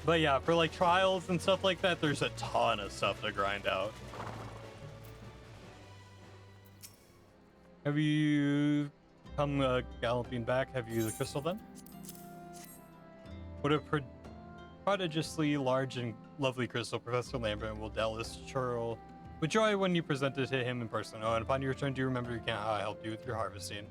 But yeah, for like trials and stuff like that, there's a ton of stuff to grind out. Have you come galloping back? Have you the crystal then? What a prodigiously large and lovely crystal. Professor Lambert will doubtless churl with joy when you present it to him in person. Oh, and upon your return, do you remember you can't help you with your harvesting?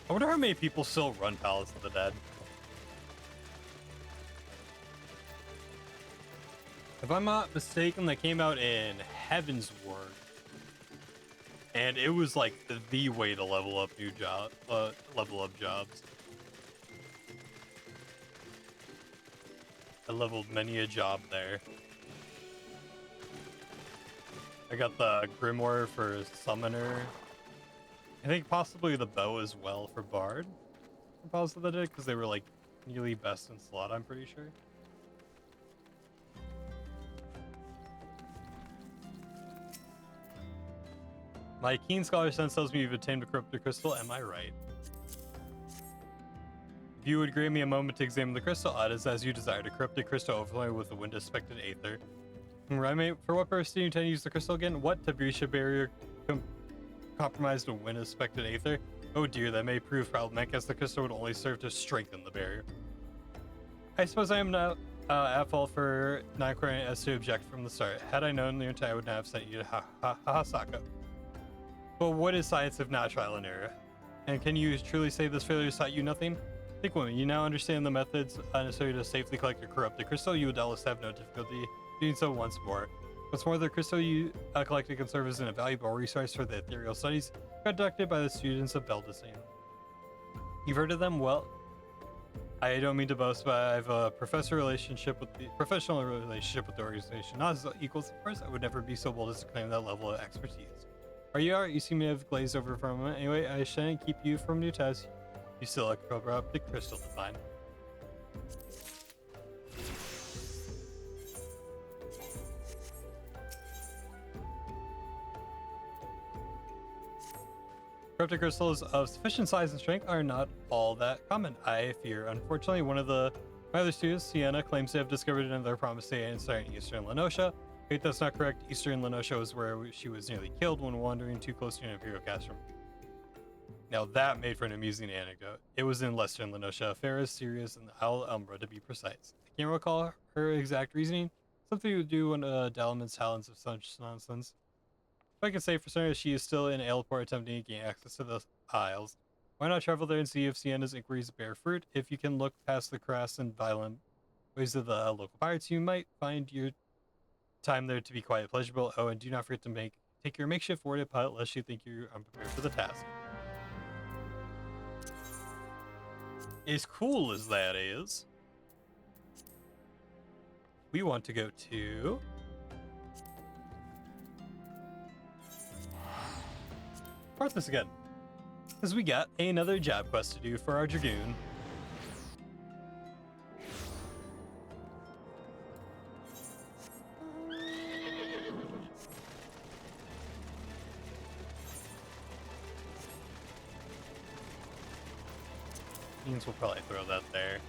I wonder how many people still run Palace of the Dead. If I'm not mistaken, that came out in Heaven's Word. And it was like the way to level up level up jobs. I leveled many a job there. I got the Grimoire for Summoner. I think possibly the bow as well for Bard. For Palace of the Dead, because they were like nearly best in slot, I'm pretty sure. My keen scholar sense tells me you've attained a corrupted crystal. Am I right? If you would grant me a moment to examine the crystal, it is as you desire. A corrupted crystal overflowing with a wind-aspected aether. Right, for what purpose do you intend to use the crystal again? What? To breach a barrier compromised a wind-aspected aether? Oh dear, that may prove problematic, as the crystal would only serve to strengthen the barrier. I suppose I am not at fault for not inquiring as to object from the start. Had I known the intent, I would not have sent you to Hasaka. But what is science if not trial and error? And can you truly say this failure taught you nothing? Think, woman, you now understand the methods necessary to safely collect your corrupted crystal. You would doubtless have no difficulty doing so once more. What's more, the crystal you collected can serve as an invaluable resource for the ethereal studies conducted by the students of Beldisine. You've heard of them? Well, I don't mean to boast, but I have a professional relationship with the organization. Not as equals, of course. I would never be so bold as to claim that level of expertise. Are you alright? You seem to have glazed over for a moment. Anyway, I shouldn't keep you from new tests. You still have a corrupted crystal to find. Corrupted crystals of sufficient size and strength are not all that common, I fear. Unfortunately, one of my other students, Sienna, claims to have discovered another promised site in eastern Lenosha. Wait, that's not correct. Eastern Lenosha was where she was nearly killed when wandering too close to an Imperial castrum. Now that made for an amusing anecdote. It was in Western Lenosha, Ferris, Sirius, and Al Umbra to be precise. I can't recall her exact reasoning. Something to do when Dalaman's talents of such nonsense. If I can say for certain, she is still in Aleport attempting to gain access to the Isles. Why not travel there and see if Sienna's inquiries bear fruit? If you can look past the crass and violent ways of the local pirates, you might find your time there to be quite pleasurable. Oh, and do not forget to take your makeshift warded pilot lest you think you're unprepared for the task. As cool as that is, we want to go to Parthas again, because we got another job quest to do for our Dragoon. Means we'll probably throw that there.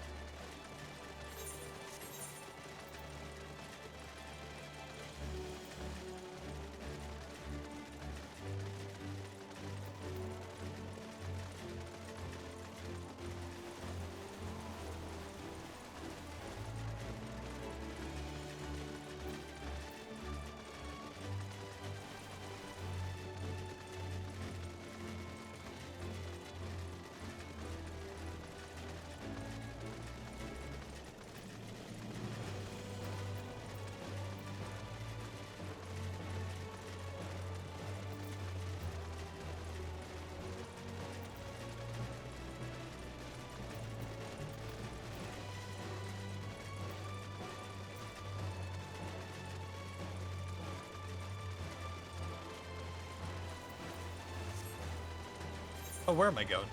Oh, where am I going?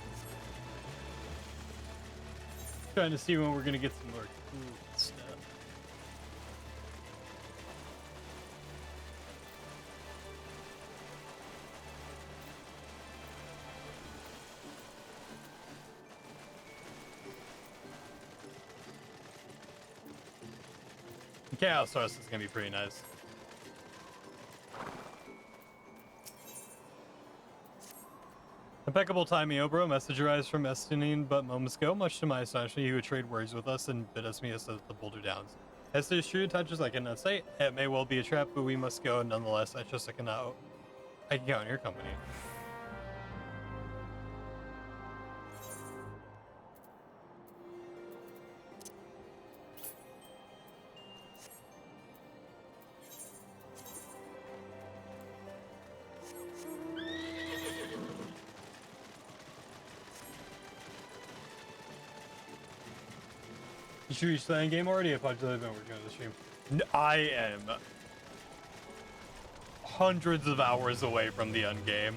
Trying to see when we're gonna get some more cool stuff. Chaos Source is gonna be pretty nice. Impeccable timing, Obro. Message arrives from Estinine but moments ago. Much to my astonishment, he would trade words with us and bid us meet us at the Boulder Downs. As to true touches, I cannot say. It may well be a trap, but we must go nonetheless. I trust I can count on your company. Did you reach the end game already? I apologize, I've been working on the stream. I am hundreds of hours away from the end game.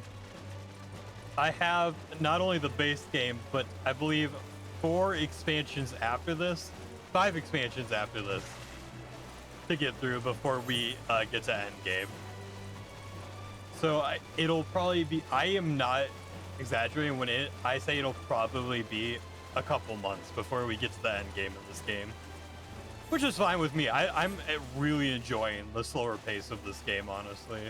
I have not only the base game, but I believe 4 expansions after this, 5 expansions after this to get through before we get to end game. So it'll probably be, I am not exaggerating when I say it'll probably be a couple months before we get to the end game of this game, which is fine with me. I'm really enjoying the slower pace of this game, honestly.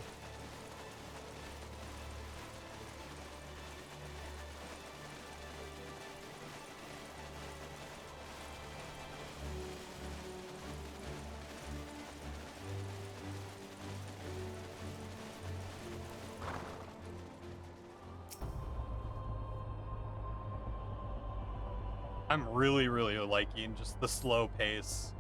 I'm really liking just the slow pace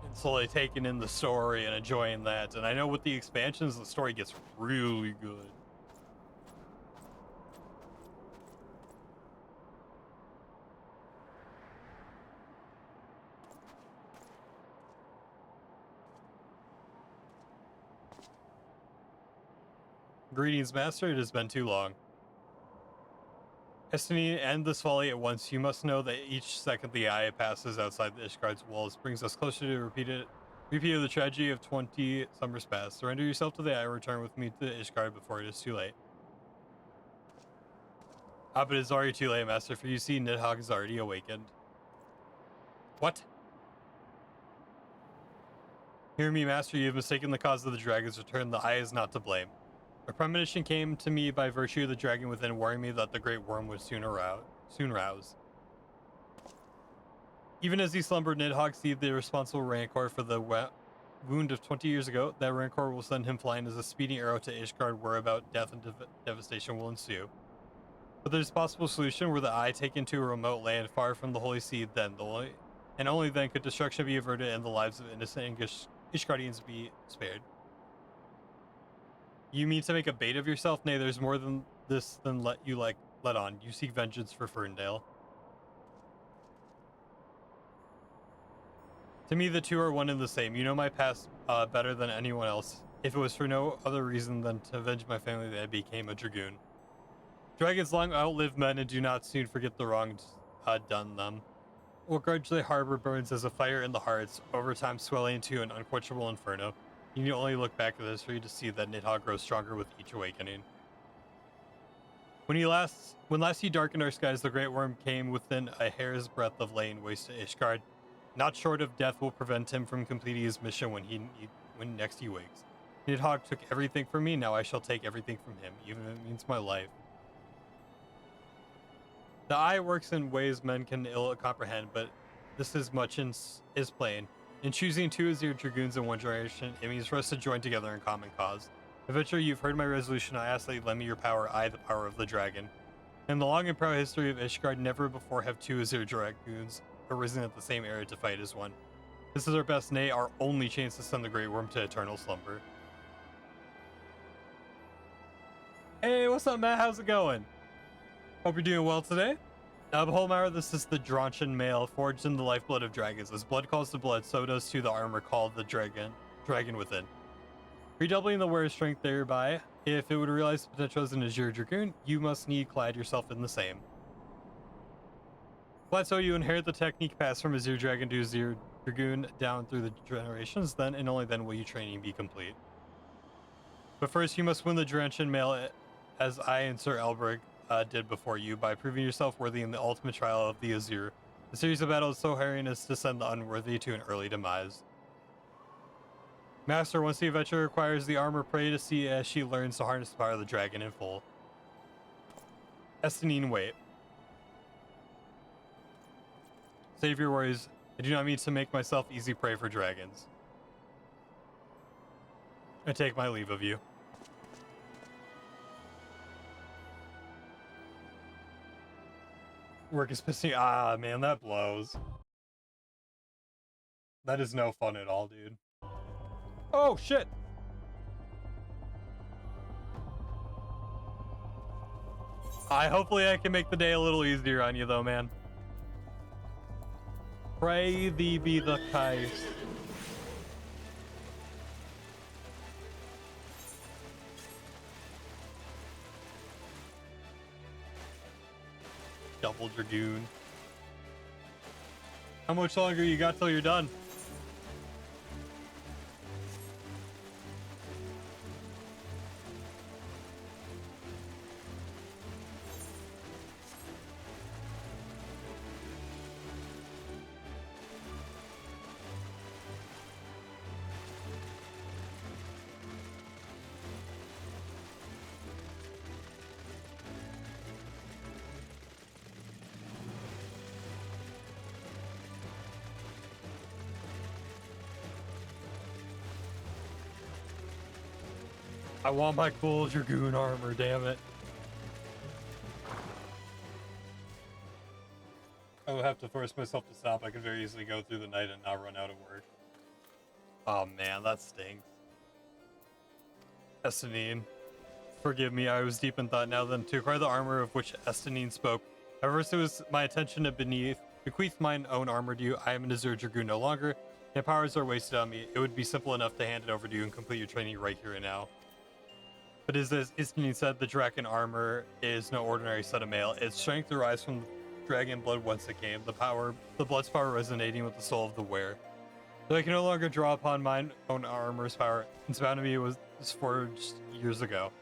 and slowly taking in the story and enjoying that. And I know with the expansions, the story gets really good. Greetings, Master. It has been too long. Destiny, end this folly at once. You must know that each second the eye passes outside the Ishgard's walls brings us closer to repeat of the tragedy of 20 summers past. Surrender yourself to the eye. Return with me to Ishgard before it is too late. But it's already too late, Master, for you see Nidhogg is already awakened. What? Hear me, Master. You have mistaken the cause of the dragon's return. The eye is not to blame. A premonition came to me by virtue of the dragon within, warning me that the great worm would soon rouse. Even as he slumbered, Nidhogg seized the responsible rancor for the wound of 20 years ago. That rancor will send him flying as a speeding arrow to Ishgard, whereabout death and devastation will ensue. But there's a possible solution were the eye taken to a remote land far from the holy seed. Then only then could destruction be averted and the lives of innocent Ishgardians be spared. You mean to make a bait of yourself? Nay, there's more than this than let on. You seek vengeance for Ferndale. To me, the two are one and the same. You know my past better than anyone else. If it was for no other reason than to avenge my family that I became a dragoon. Dragons long outlive men and do not soon forget the wrongs done them. What grudge they harbor burns as a fire in the hearts, over time swelling into an unquenchable inferno. You need only look back at history to see that Nidhogg grows stronger with each awakening. When last he darkened our skies, the great worm came within a hair's breadth of laying waste to Ishgard. Not short of death will prevent him from completing his mission when next he wakes. Nidhogg took everything from me, now I shall take everything from him, even if it means my life. The eye works in ways men can ill comprehend, but this is much is plain. In choosing 2 as your dragoons in one generation, it means for us to join together in common cause. Eventually, you've heard my resolution. I ask that you lend me your power, I, the power of the dragon. In the long and proud history of Ishgard, never before have 2 as your dragoons arisen at the same era to fight as one. This is our best, nay, our only chance to send the Great Worm to eternal slumber. Hey, what's up, Matt? How's it going? Hope you're doing well today. Behold, Mara, this is the Drontian mail, forged in the lifeblood of dragons. As blood calls to blood, so does to the armor called the dragon within. Redoubling the wearer's strength thereby, if it would realize the potential as an Azure Dragoon, you must need clad yourself in the same. Plateau, you inherit the technique passed from Azir Dragon to Azir Dragoon down through the generations. Then and only then will your training be complete. But first, you must win the Drenchen Mail, as I and Sir Elbrick did before you, by proving yourself worthy in the ultimate trial of the Azir. A series of battles so harrowing as to send the unworthy to an early demise. Master, once the adventurer acquires the armor, pray to see as she learns to harness the power of the dragon in full. Estinine, wait. Save your worries. I do not mean to make myself easy prey for dragons. I take my leave of you. Work is pissing. Ah, man, that blows. That is no fun at all, dude. Oh, shit! Hopefully I can make the day a little easier on you, though, man. Pray thee be the case. Double Dragoon. How much longer you got till you're done? I want my cool Dragoon armor, damn it. I would have to force myself to stop. I could very easily go through the night and not run out of work. Oh man, that stinks. Estinine, forgive me, I was deep in thought now then. To acquire the armor of which Estinine spoke, however, it was my intention to bequeath mine own armor to you. I am an Azure Dragoon no longer. My powers are wasted on me. It would be simple enough to hand it over to you and complete your training right here and now. But as Estinine said, the dragon armor is no ordinary set of mail. Its strength derives from the dragon blood whence it came, the blood's power resonating with the soul of the wearer. Though I can no longer draw upon mine own armor's power, it's bound to me was forged years ago.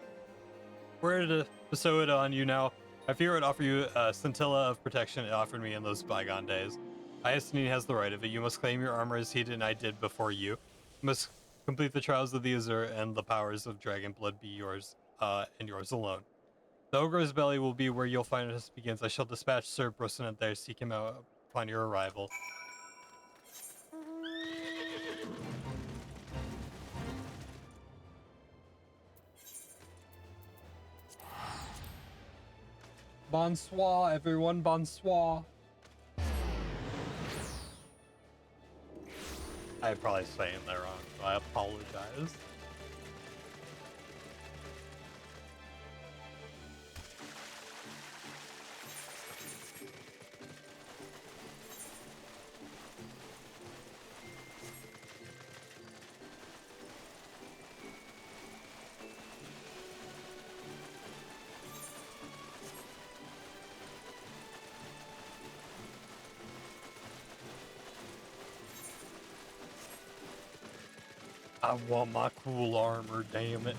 Were to bestow it on you now, I fear it would offer you a scintilla of protection it offered me in those bygone days. Estinine has the right of it. You must claim your armor as he did and I did before you. You must complete the trials of the Azure, and the powers of dragon blood be yours, and yours alone. The ogre's belly will be where you'll find us begins. I shall dispatch Sir Brosnan there, seek him out upon your arrival. Bonsoir, everyone, bonsoir. I'm probably saying that wrong, so I apologize. I want my cool armor, damn it.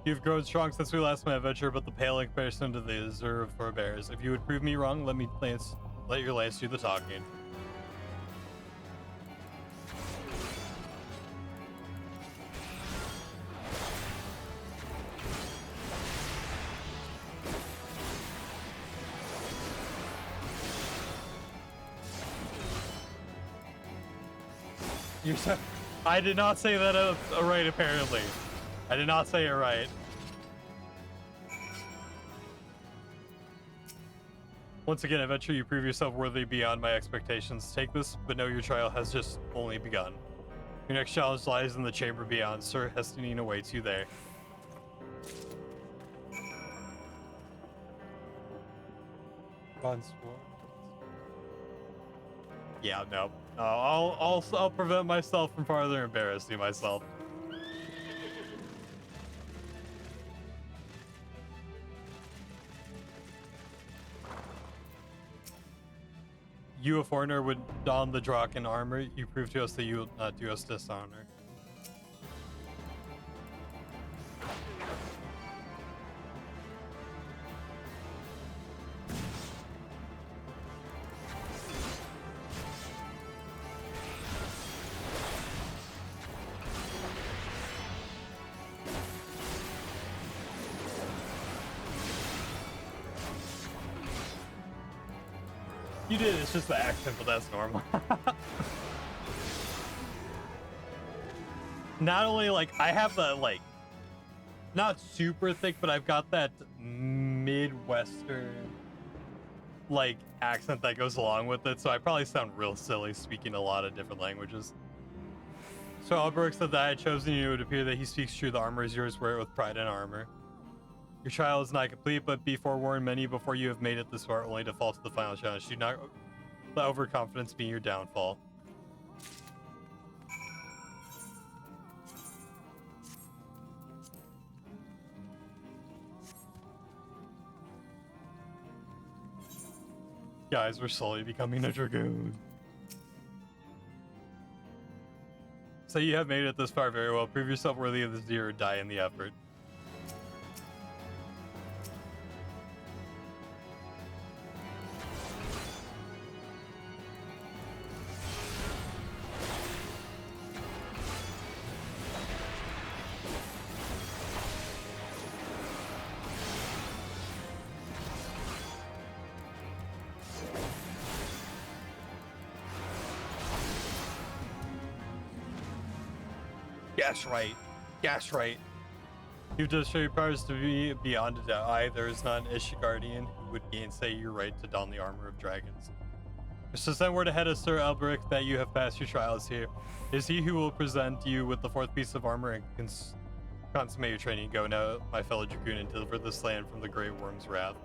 You've grown strong since we last met adventure, but the pale in comparison to the Azure forbears. If you would prove me wrong, let your lance do the talking. I did not say that right, apparently. I did not say it right. Once again, adventure, you prove yourself worthy beyond my expectations. Take this, but know your trial has just only begun. Your next challenge lies in the chamber beyond. Sir Hestinine awaits you there. Yeah, no. I'll prevent myself from farther embarrassing myself. You, a foreigner, would don the Draken armor. You prove to us that you will not do us dishonor. You did, it's just the accent, but that's normal. Not only, like, I have the, like, not super thick, but I've got that Midwestern, like, accent that goes along with it, so I probably sound real silly speaking a lot of different languages. So Alberic said that I had chosen you. It would appear that he speaks true. The armor is yours. Wear it with pride and armor. Your trial is not complete, but be forewarned, many before you have made it this far only to fall to the final challenge. Do not let overconfidence be your downfall. Guys, we're slowly becoming a dragoon. So you have made it this far very well. Prove yourself worthy of this deer or die in the effort. Gas right. Gas right. You've just shown your powers to be beyond a doubt. There is not an Ishigardian who would gainsay your right to don the armor of dragons. So send word ahead of Sir Alberic that you have passed your trials here. It is he who will present you with the fourth piece of armor and consummate your training. Go now, my fellow dragoon, and deliver this land from the Grey Worm's wrath.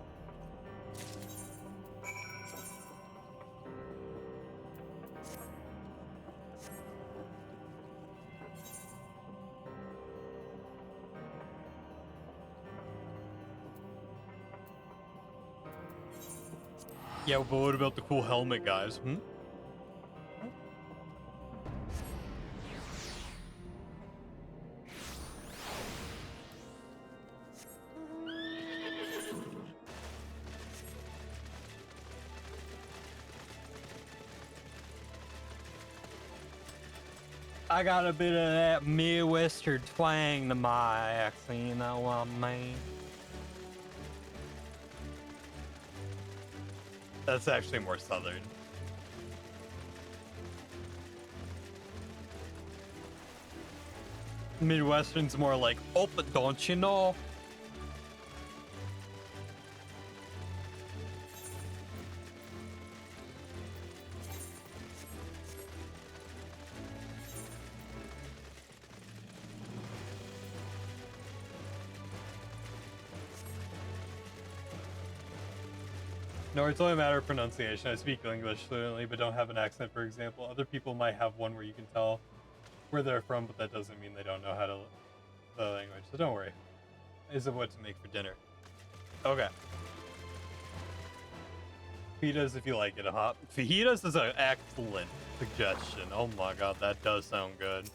Yeah, but what about the cool helmet, guys? I got a bit of that Midwestern twang to my accent, you know what I mean? That's actually more southern. Midwestern's more like, oh, but don't you know? No, it's only a matter of pronunciation. I speak English fluently, but don't have an accent, for example. Other people might have one where you can tell where they're from, but that doesn't mean they don't know how to the language. So don't worry. Is it what to make for dinner? Okay. Fajitas if you like it, huh? Fajitas is an excellent suggestion. Oh my god, that does sound good.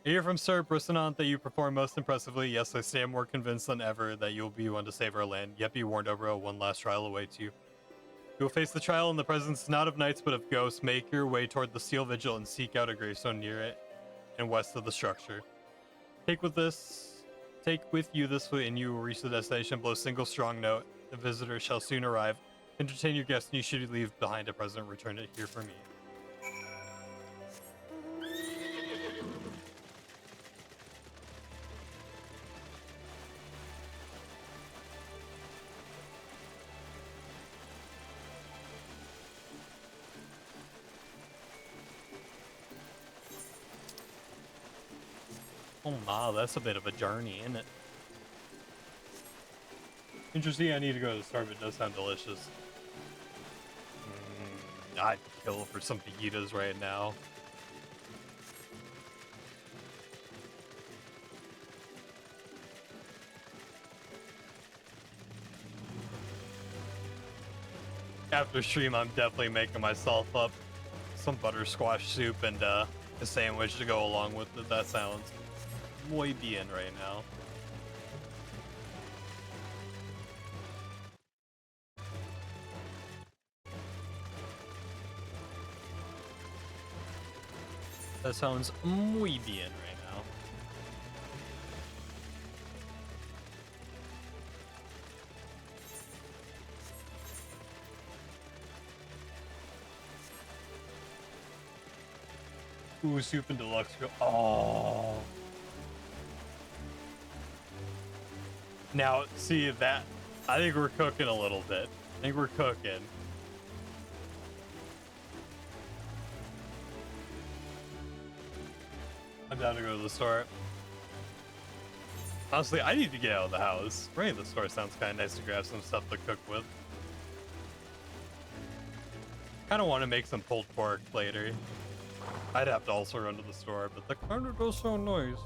I hear from Sir Brissinant that you perform most impressively. Yes, I stand more convinced than ever that you'll be one to save our land. Yet be warned, Obro, one last trial awaits you. You will face the trial in the presence not of knights but of ghosts. Make your way toward the steel vigil and seek out a gravestone near it and west of the structure. Take with you this foot and you will reach the destination. Blow a single strong note. The visitor shall soon arrive. Entertain your guests and you should leave behind a present. Return it here for me. Oh my, that's a bit of a journey, isn't it? Interesting, I need to go to the store, but it does sound delicious. I'd kill for some fajitas right now. After stream, I'm definitely making myself up some butter squash soup and a sandwich to go along with it. That sounds muy bien right now. That sounds muy bien right now. Ooh, soup and deluxe. Oh. Now, see that? I think we're cooking a little bit. I think we're cooking. I'm down to go to the store. Honestly, I need to get out of the house. Running to the store sounds kind of nice to grab some stuff to cook with. Kind of want to make some pulled pork later. I'd have to also run to the store, but the kind of does sound nice.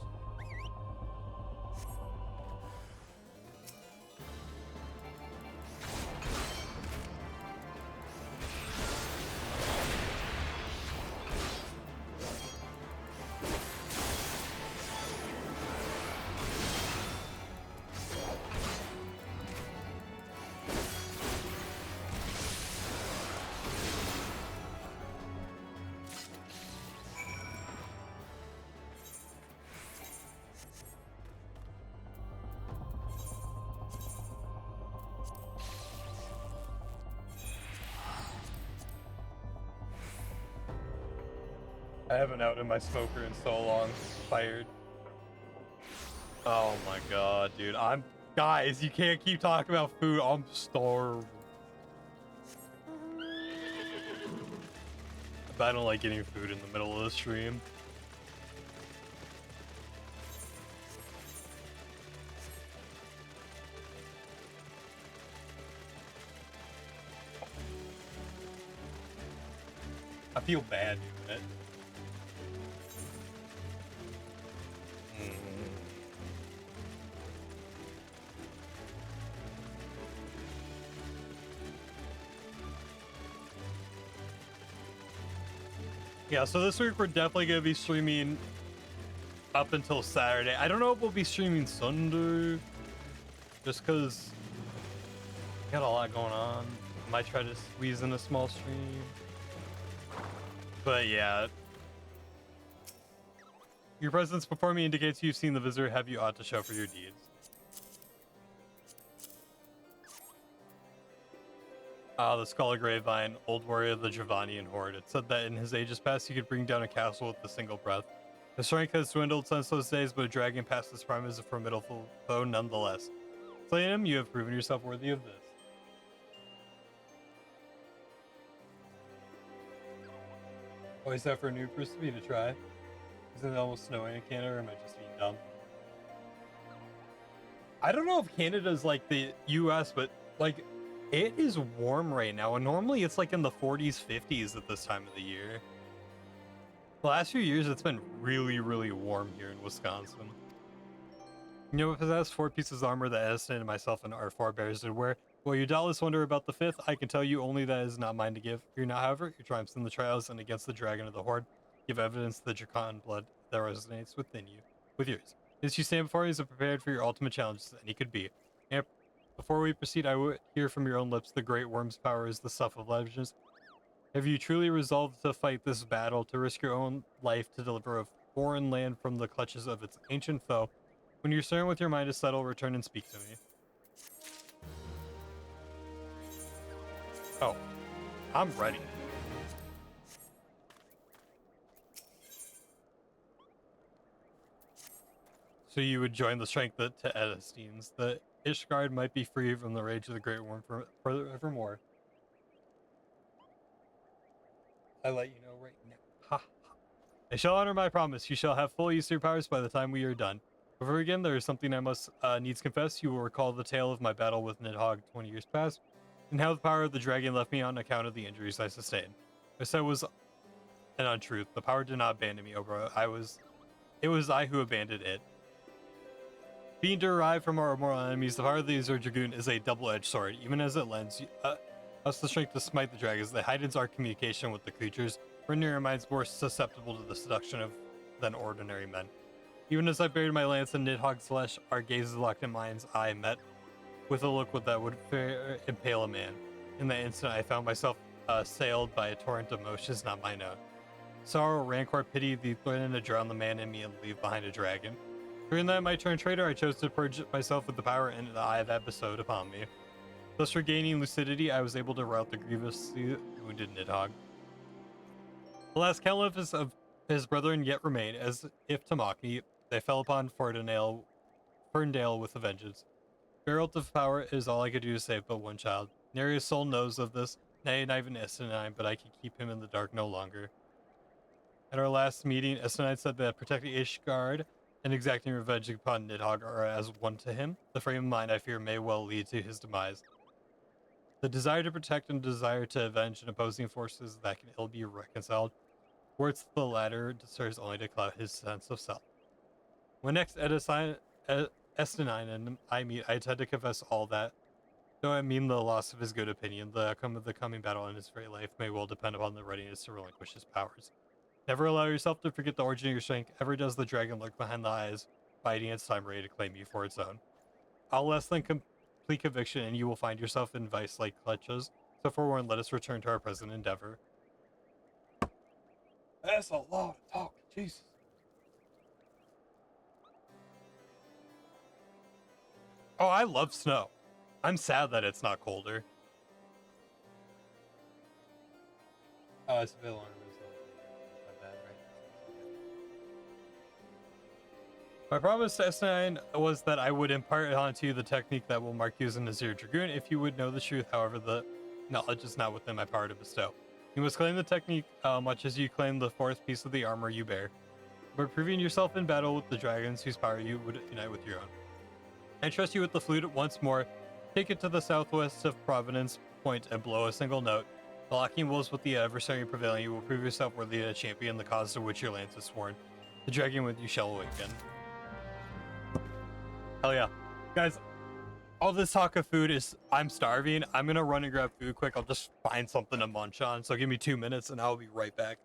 I haven't outed my smoker in so long. Fired. Oh my god, dude. Guys, you can't keep talking about food. I'm starved. But I don't like getting food in the middle of the stream. I feel bad doing it. Yeah, so this week we're definitely going to be streaming up until Saturday. I don't know if we'll be streaming Sunday, just because got a lot going on. Might try to squeeze in a small stream. But yeah. Your presence before me indicates you've seen the visitor. Have you ought to show for your deeds? The Skull of Gravevine, old warrior of the Dravanian horde. It said that in his ages past he could bring down a castle with a single breath. His strength has dwindled since those days, but a dragon past his prime is a formidable foe nonetheless. Slaying him, you have proven yourself worthy of this. Always have for a new recipe to try. Isn't it almost snowing in Canada, or am I just being dumb? I don't know if Canada's like the US, but like it is warm right now, and normally it's like in the 40s, 50s at this time of the year. The last few years, it's been really, really warm here in Wisconsin. You know, if it has 4 pieces of armor that Edison and myself and our forebears did wear, well, you doubtless wonder about the 5th. I can tell you only that is not mine to give. Fear not, however, your triumphs in the trials and against the dragon of the horde give evidence of the Dracan blood that resonates within you, with yours. As you stand before me, is prepared for your ultimate challenges, and he could be. And before we proceed, I would hear from your own lips the great worm's power is the stuff of legends. Have you truly resolved to fight this battle, to risk your own life to deliver a foreign land from the clutches of its ancient foe? When you're certain with your mind to settle, return and speak to me. Oh, I'm ready. So you would join the strength to Edestine's. The Ishgard might be free from the rage of the Great Worm forevermore. I let you know right now. Ha ha. I shall honor my promise. You shall have full use of your powers by the time we are done. Before again, there is something I must needs confess. You will recall the tale of my battle with Nidhogg 20 years past, and how the power of the dragon left me on account of the injuries I sustained. I said it was an untruth. The power did not abandon me, Obra. It was I who abandoned it. Being derived from our mortal enemies, the power of the Azure Dragoon is a double-edged sword. Even as it lends us the strength to smite the dragons, it heightens our communication with the creatures, rendering our minds more susceptible to the seduction of than ordinary men. Even as I buried my lance in Nidhogg's flesh, our gazes locked in mind's eye met with a look that would impale a man. In that instant, I found myself assailed by a torrent of emotions not mine own. Sorrow, rancor, pity, the threatening to drown the man in me and leave behind a dragon. During that my turn traitor, I chose to purge myself with the power and the eye that bestowed upon me. Thus, regaining lucidity, I was able to rout the grievously wounded Nidhogg. The last countless of his brethren yet remained, as if to mock me. They fell upon Ferndale with a vengeance. Barrel of power is all I could do to save but one child. Neria's soul knows of this, nay, not even Essenine, but I can keep him in the dark no longer. At our last meeting, Essenine said that protecting Ishgard and exacting revenge upon Nidhogg are as one to him. The frame of mind, I fear, may well lead to his demise. The desire to protect and desire to avenge an opposing forces that can ill be reconciled, towards the latter serves only to cloud his sense of self. When next Essenine and I meet, I intend to confess all that. Though I mean the loss of his good opinion, the outcome of the coming battle in his very life may well depend upon the readiness to relinquish his powers. Never allow yourself to forget the origin of your strength. Ever does the dragon lurk behind the eyes, biting its time ready to claim you for its own. I'll less than complete conviction, and you will find yourself in vice-like clutches. So forewarned, let us return to our present endeavor. That's a lot of talk, Jesus. Oh, I love snow. I'm sad that it's not colder. Oh, it's a bit longer. My promise to S9 was that I would impart onto you the technique that will mark you as an Azure Dragoon if you would know the truth. However, the knowledge is not within my power to bestow. You must claim the technique much as you claim the fourth piece of the armor you bear. By proving yourself in battle with the dragons whose power you would unite with your own. I trust you with the flute once more. Take it to the southwest of Providence Point and blow a single note. The locking wolves with the adversary prevailing, you will prove yourself worthy to champion the cause to which your lance is sworn. The dragon with you shall awaken. Hell yeah. Guys, all this talk of food is, I'm starving. I'm gonna run and grab food quick. I'll just find something to munch on. So give me 2 minutes and I'll be right back.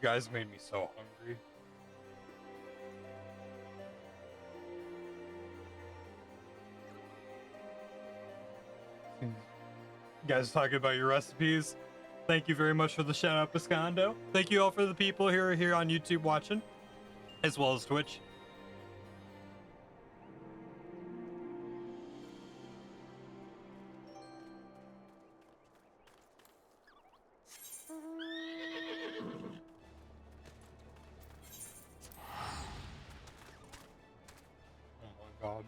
You guys made me so hungry. You guys talking about your recipes. Thank you very much for the shout out, Piscondo. Thank you all for the people here on YouTube watching, as well as Twitch. Oh my god.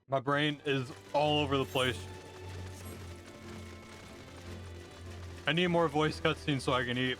My brain is all over the place. I need more voice cutscenes so I can eat.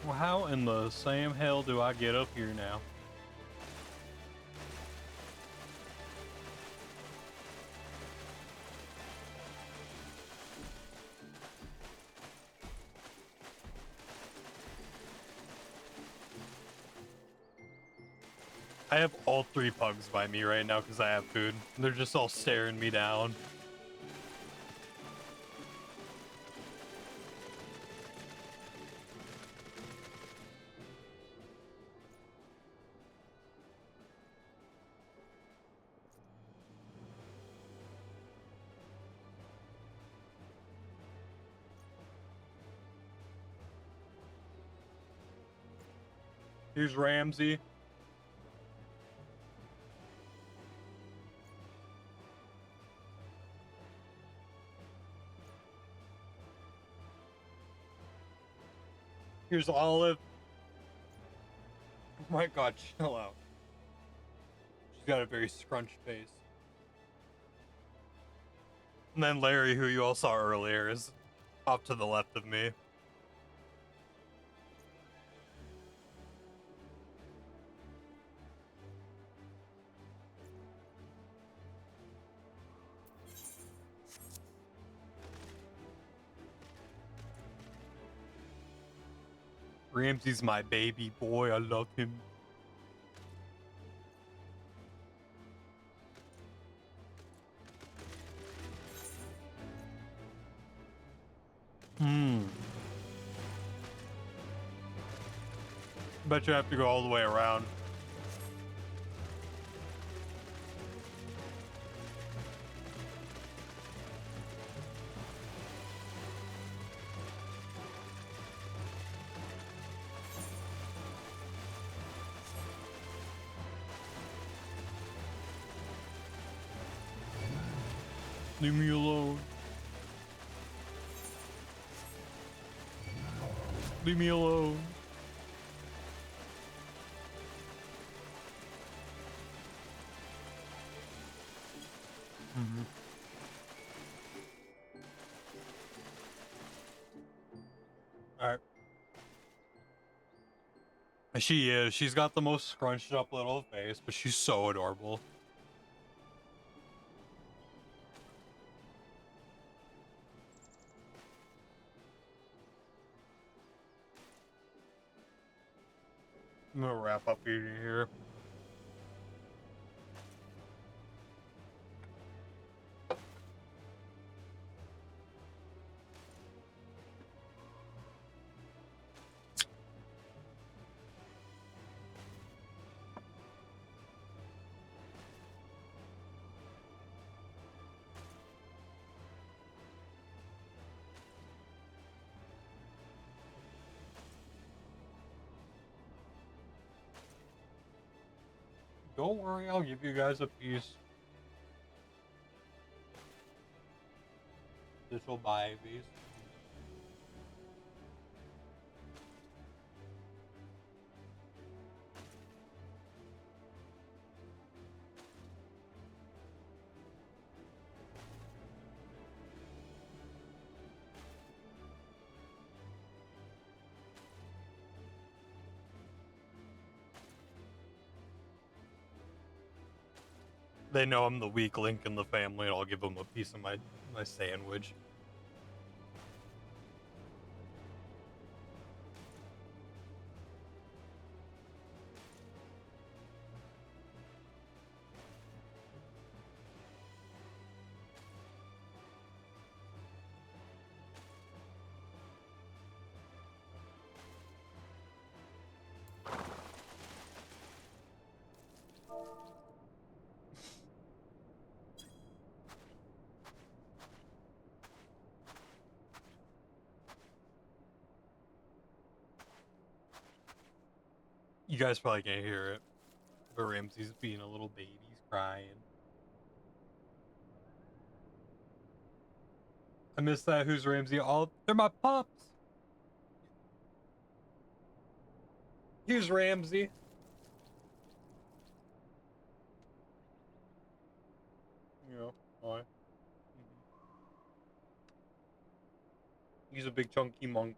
Well, how in the same hell do I get up here now? I have all 3 pugs by me right now because I have food. They're just all staring me down. Here's Ramsey. Here's Olive. Oh my god, chill out. She's got a very scrunched face. And then Larry, who you all saw earlier, is off to the left of me. Ramsey's my baby boy. I love him. Bet you have to go all the way around. Leave me alone. Leave me alone. Alright. She is. She's got the most scrunched up little face, but she's so adorable. I'm gonna wrap up eating here. Don't worry, I'll give you guys a piece. official babies. They know I'm the weak link in the family, and I'll give them a piece of my sandwich. You guys probably can't hear it, but Ramsey's being a little baby. He's crying. I miss that. Who's Ramsey? They're my pups. Here's Ramsey. You know, he's a big chunky monkey.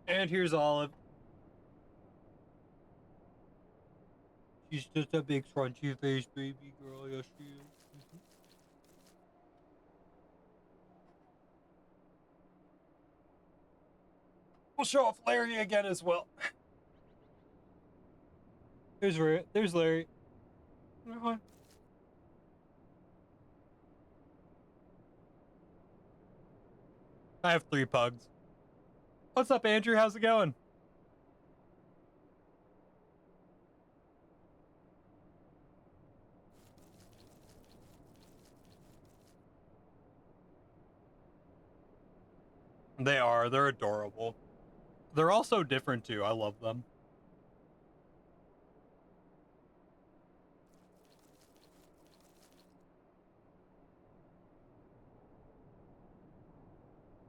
And here's Olive. She's just a big scrunchy face baby girl. Yes, she is. We'll show off Larry again as well. There's Larry. I have 3 pugs. What's up, Andrew? How's it going? They are. They're adorable. They're also different too. I love them.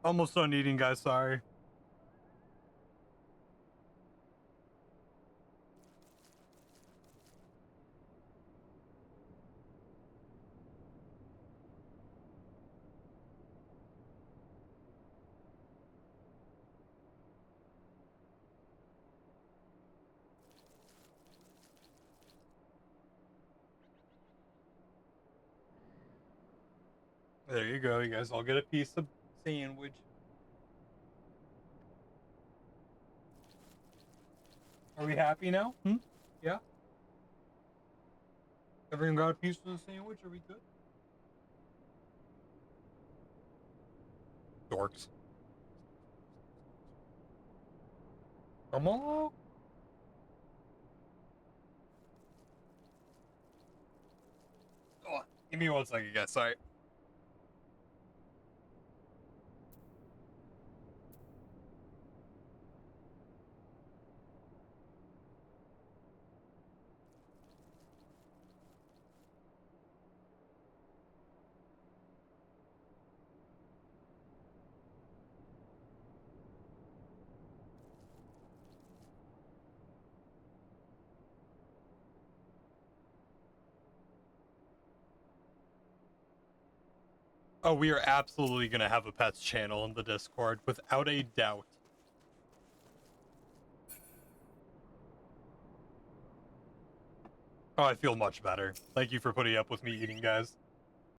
Almost done eating, guys. Sorry. There you go. You guys all get a piece of sandwich. Are we happy now? Yeah? Everyone got a piece of the sandwich? Are we good? Dorks. Come on. Oh, give me 1 second, guys. Sorry. Oh, we are absolutely going to have a pets channel in the Discord, without a doubt. Oh, I feel much better. Thank you for putting up with me eating, guys.